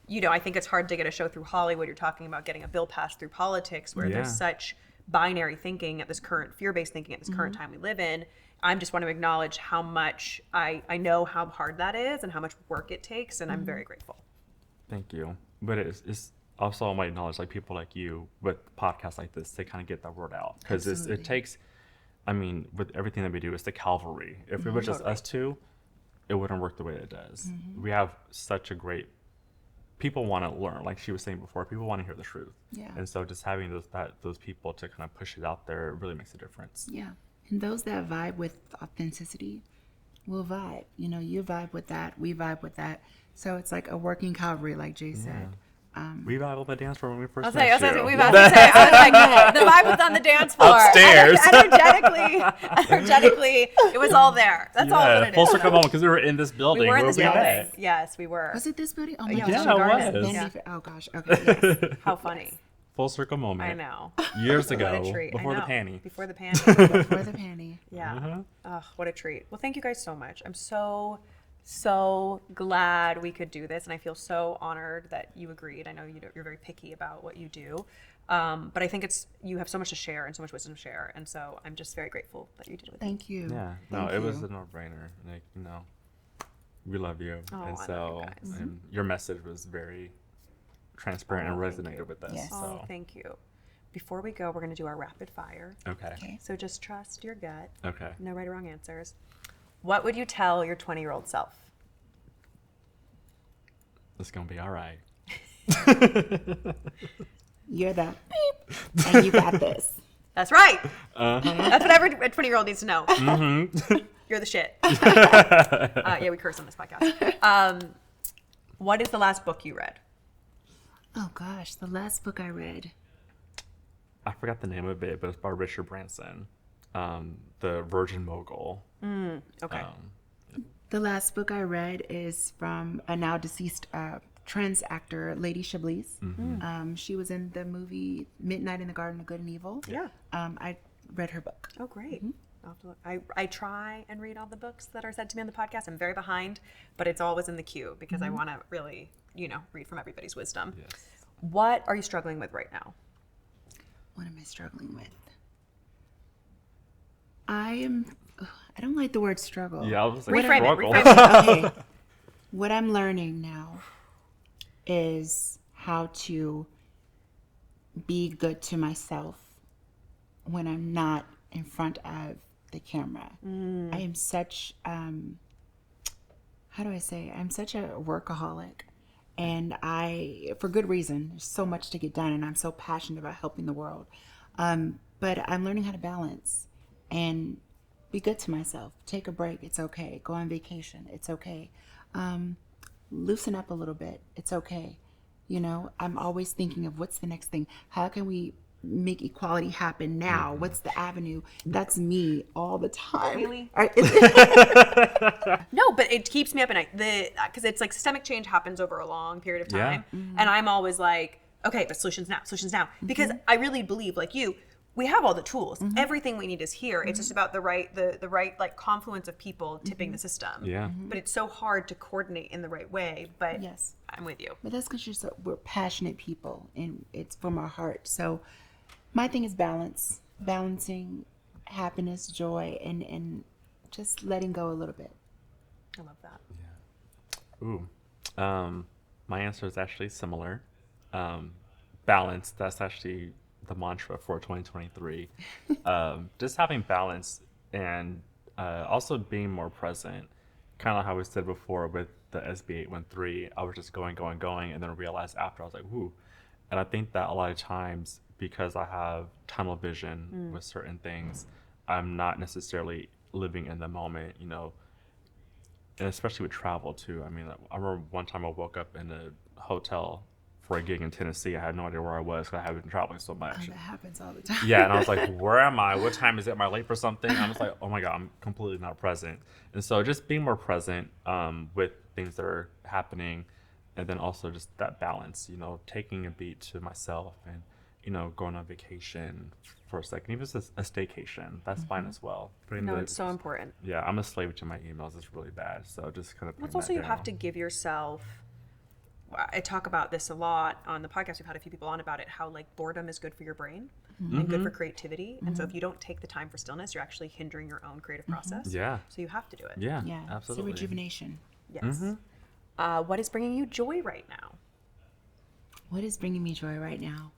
I think it's hard to get a show through Hollywood. You're talking about getting a bill passed through politics where there's such binary thinking at this current fear-based thinking at this current time we live in. I just want to acknowledge how much I know how hard that is and how much work it takes, and I'm very grateful. Thank you. But it's also, I might acknowledge like people like you with podcasts like this, they kind of get that word out, because it takes, with everything that we do, it's the cavalry. If it was just us two, it wouldn't work the way it does. We have such a great, people want to learn, like she was saying before, people want to hear the truth. Yeah. And so just having those people to kind of push it out there really makes a difference. Yeah. And those that vibe with authenticity will vibe. You vibe with that, we vibe with that. So it's like a working cavalry, like Jay said. We vibe on the dance floor when we first I was met you. like, the vibe was on the dance floor. Upstairs. Energetically, it was all there. That's all that it is. Full circle moment, because we were in this building. We were in this building. Met. Yes, we were. Was it this building? Oh my gosh. Yeah, it was. Yeah. Oh gosh. Okay. Yes. How funny. Full circle moment. I know. Years ago. What a treat. Before the panty. Before the panty. Before the panty. Yeah. Oh, what a treat. Well, thank you guys so much. I'm so glad we could do this, and I feel so honored that you agreed. I know you're very picky about what you do, but I think you have so much to share and so much wisdom to share, and so I'm just very grateful that you did it with me. Thank you. Yeah, Thank it you. was a no-brainer. Like, we love you, Oh, and I so love you guys. and your message was very transparent and resonated with this. Yes. Oh, So thank you. Before we go, we're going to do our rapid fire. okay. So just trust your gut. Okay. No right or wrong answers. What would you tell your 20-year-old self? It's gonna be all right. You're the beep, and you got this. That's right. Uh-huh. That's what every 20-year-old needs to know. Mm-hmm. You're the shit. Yeah, we curse on this podcast. What is the last book you read? Oh gosh, the last book I read. I forgot the name of it, but it's by Richard Branson, the Virgin Mogul. Okay. The last book I read is from a now deceased trans actor, Lady Chablis. She was in the movie Midnight in the Garden of Good and Evil. Yeah. I read her book. Oh, great. I'll have to look. I try and read all the books that are said to me on the podcast. I'm very behind, but it's always in the queue because I want to really, read from everybody's wisdom. Yes. What are you struggling with right now? What am I struggling with? I don't like the word struggle. Yeah, I was like, Reframe it, struggle. reframe Okay. What I'm learning now is how to be good to myself when I'm not in front of the camera. I am such, how do I say? I'm such a workaholic, and for good reason. There's so much to get done, and I'm so passionate about helping the world. But I'm learning how to balance and be good to myself. Take a break. It's okay. Go on vacation. It's okay. Loosen up a little bit. It's okay. I'm always thinking of what's the next thing. How can we make equality happen now? What's the avenue? That's me all the time. Really? No, but it keeps me up at night. Because it's like systemic change happens over a long period of time. Yeah. And I'm always like, okay, but solutions now. Because I really believe, like you, we have all the tools. Everything we need is here. It's just about the right like confluence of people tipping the system. Yeah. But it's so hard to coordinate in the right way. But Yes. I'm with you. But that's because we're passionate people, and it's from our heart. So my thing is balancing happiness, joy, and just letting go a little bit. I love that. Ooh. My answer is actually similar. Balance, that's actually the mantra for 2023. Just having balance and also being more present. Kind of how we said before with the SB 813, I was just going, and then realized after, I was like, whoo. And I think that a lot of times, because I have tunnel vision with certain things, I'm not necessarily living in the moment, and especially with travel too. I mean, I remember one time I woke up in a hotel for a gig in Tennessee. I had no idea where I was because I had been traveling so much. That happens all the time. Yeah, and I was like, where am I? What time is it? Am I late for something? I'm just like, oh my God, I'm completely not present. And so just being more present with things that are happening, and then also just that balance, taking a beat to myself and, going on vacation for a second, even if it's a staycation, that's fine as well. No, it's so important. Yeah, I'm a slave to my emails. It's really bad. So just kind of It's also you have to give yourself. I talk about this a lot on the podcast. We've had a few people on about it, how like boredom is good for your brain and good for creativity. And so if you don't take the time for stillness, you're actually hindering your own creative process. Yeah. So you have to do it. Yeah, Yeah, absolutely. it's a rejuvenation. Yes. What is bringing you joy right now? What is bringing me joy right now?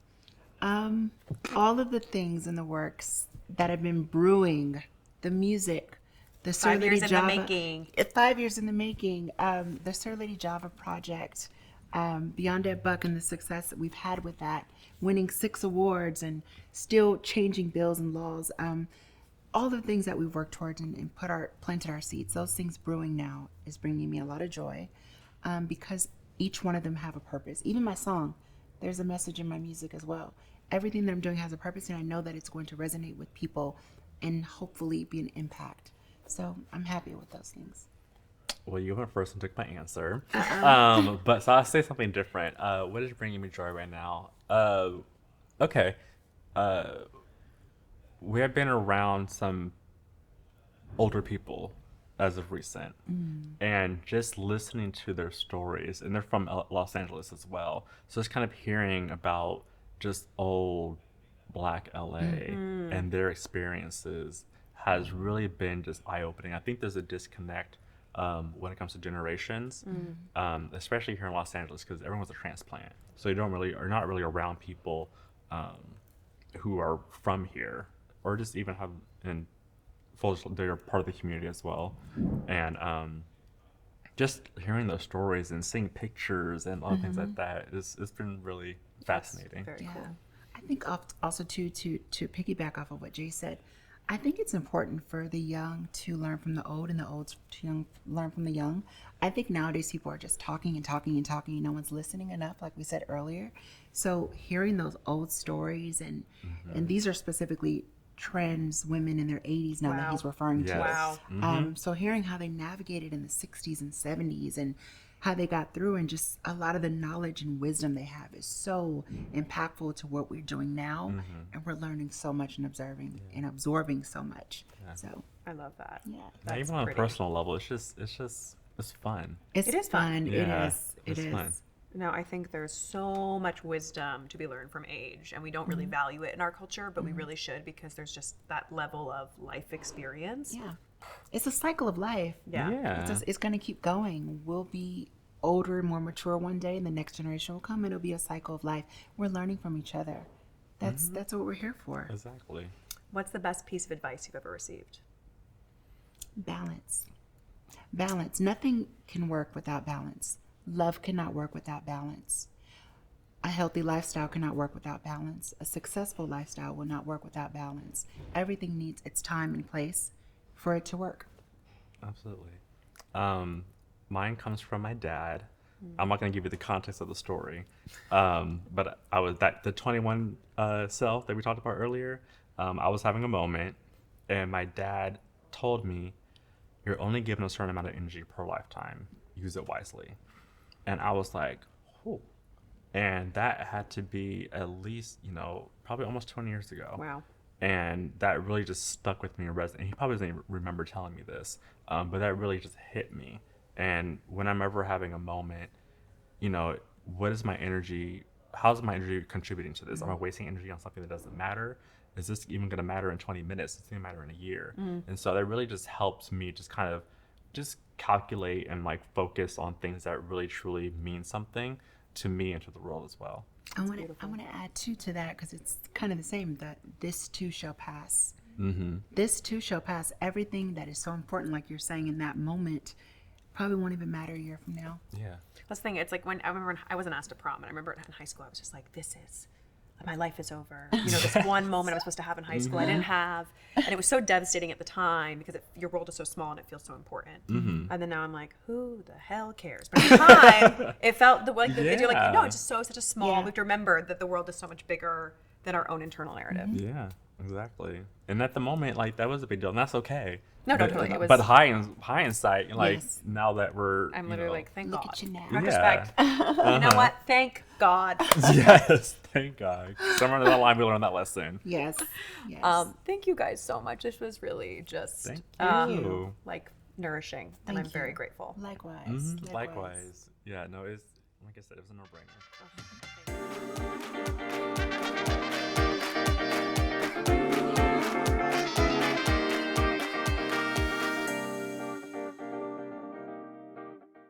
All of the things in the works that have been brewing, the music, the Sir 5 Lady years in the Java, making. 5 years in the making. The Sir Lady Java project, Beyond That Buck, and the success that we've had with that, winning 6 awards and still changing bills and laws. All the things that we've worked towards and planted our seeds, those things brewing now is bringing me a lot of joy, because each one of them have a purpose. Even my song, there's a message in my music as well. Everything that I'm doing has a purpose, and I know that it's going to resonate with people and hopefully be an impact. So I'm happy with those things. Well, you went first and took my answer. But so I'll say something different. What is bringing me joy right now? Okay. We have been around some older people as of recent, and just listening to their stories, and they're from Los Angeles as well. So just kind of hearing about just old Black LA and their experiences has really been just eye-opening. I think there's a disconnect when it comes to generations, especially here in Los Angeles, because everyone's a transplant. So you are not really around people who are from here, or just even have in they're part of the community as well. And just hearing those stories and seeing pictures and other things like that, it's been really fascinating. Very cool. I think also too to piggyback off of what Jay said, I think it's important for the young to learn from the old and the old to learn from the young. I think nowadays people are just talking and talking and talking and no one's listening enough, like we said earlier. So hearing those old stories and these are specifically trans women in their 80s now that he's referring to. Wow. So hearing how they navigated in the 60s and 70s and how they got through, and just a lot of the knowledge and wisdom they have is so impactful to what we're doing now, and we're learning so much and observing and absorbing so much. So I love that. yeah, Now, even on a personal level, it's fun. it is fun. Yeah, It is. fun. No, I think there's so much wisdom to be learned from age, and we don't really value it in our culture, but we really should, because there's just that level of life experience. Yeah, it's a cycle of life. Yeah. It's going to keep going. We'll be older and more mature one day, and the next generation will come, and it'll be a cycle of life. We're learning from each other. That's what we're here for. Exactly. What's the best piece of advice you've ever received? Balance. Nothing can work without balance. Love cannot work without balance. A healthy lifestyle cannot work without balance. A successful lifestyle will not work without balance. Everything needs its time and place for it to work. Absolutely. Mine comes from my dad. I'm not going to give you the context of the story, but I was the 21 self that we talked about earlier. I was having a moment, and my dad told me, "You're only given a certain amount of energy per lifetime. Use it wisely." And I was like, "Oh," and that had to be at least, probably almost 20 years ago. Wow. And that really just stuck with me and resonated. He probably doesn't even remember telling me this, but that really just hit me. And when I'm ever having a moment, what is my energy? How's my energy contributing to this? Am I wasting energy on something that doesn't matter? Is this even going to matter in 20 minutes? It's going to matter in a year. And so that really just helps me just kind of just calculate and focus on things that really truly mean something to me and to the world as well. I want to add too to that, because it's kind of the same, that this too shall pass. This too shall pass. Everything that is so important, like you're saying, in that moment probably won't even matter a year from now. Yeah. That's the thing. It's like when I wasn't asked to prom, and I remember in high school, I was just like, my life is over. This one moment I was supposed to have in high school, I didn't have. And it was so devastating at the time, because your world is so small and it feels so important. And then now I'm like, who the hell cares? But at the time, it felt you're like, no, it's just such a small, we have to remember that the world is so much bigger than our own internal narrative. Yeah, exactly. And at the moment, that was a big deal, and that's okay. No, totally. It was, but hindsight, now that we're, I'm literally like, thank Look God. at you now. Retrospect. You know what? Thank God. Yes, thank God. Somewhere down the line, we learned that lesson. Yes. Thank you guys so much. This was really just nourishing, and I'm very grateful. Likewise. Likewise. Yeah, no, like I said, it was a no-brainer. Okay.